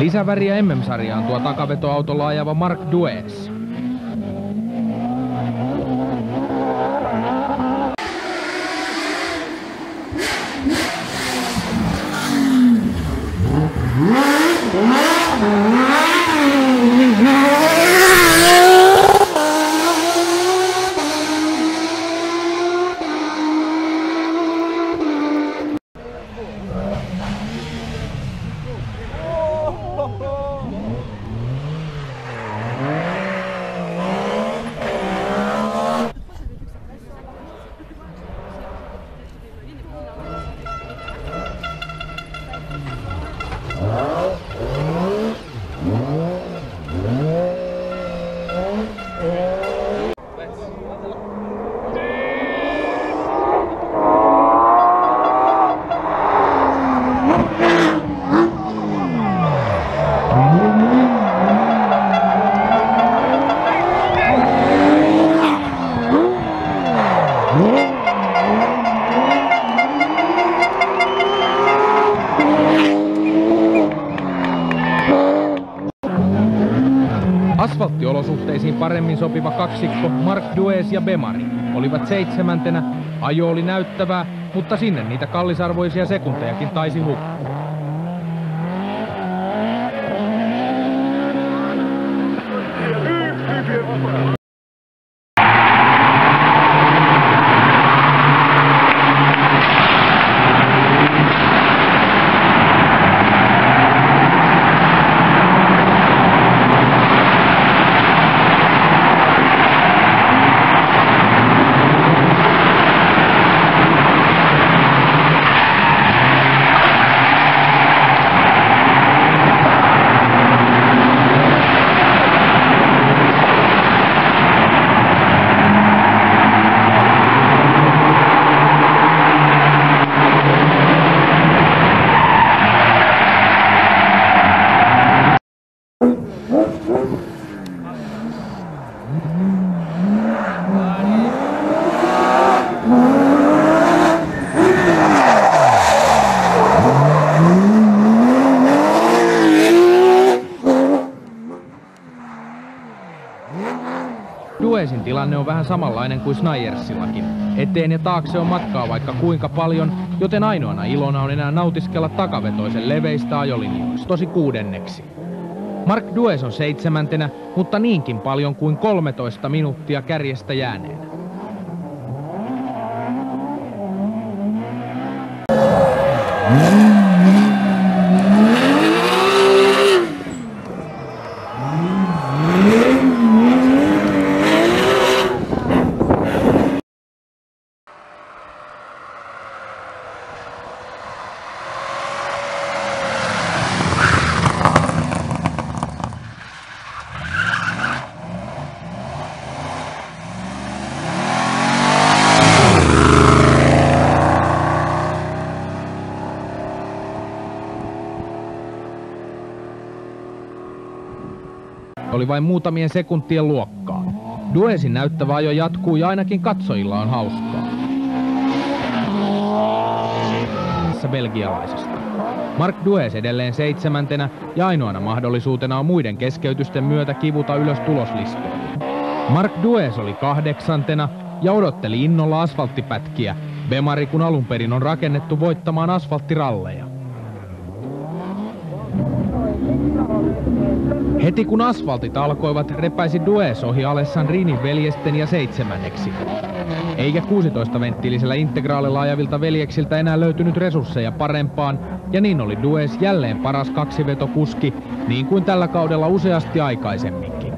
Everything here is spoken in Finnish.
Lisäväriä MM-sarjaan tuo takavetoautolla ajava Marc Dues. Asfalttiolosuhteisiin paremmin sopiva kaksikko Marc Dues ja Bemari olivat 7. Ajo oli näyttävää, mutta sinne niitä kallisarvoisia sekuntejakin taisi hukkua. Duesin tilanne on vähän samanlainen kuin Snajersillakin. Eteen ja taakse on matkaa vaikka kuinka paljon, joten ainoana ilona on enää nautiskella takavetoisen leveistä ajolinjoista, tosi 6. Marc Dues on 7, mutta niinkin paljon kuin 13 minuuttia kärjestä jääneenä. Oli vain muutamien sekuntien luokkaa. Duesin näyttävä ajo jatkuu ja ainakin katsojilla on hauskaa. Belgialaisesta. Marc Dues edelleen 7. ja ainoana mahdollisuutena on muiden keskeytysten myötä kivuta ylös tuloslistoille. Marc Dues oli 8. ja odotteli innolla asfalttipätkiä, Bemari kun alun perin on rakennettu voittamaan asfalttiralleja. Heti kun asfaltit alkoivat, repäisi Dues ohi Alessandrinin veljesten ja 7. Eikä 16-venttiilisellä integraalilla ajavilta veljeksiltä enää löytynyt resursseja parempaan, ja niin oli Dues jälleen paras kaksivetokuski, niin kuin tällä kaudella useasti aikaisemminkin.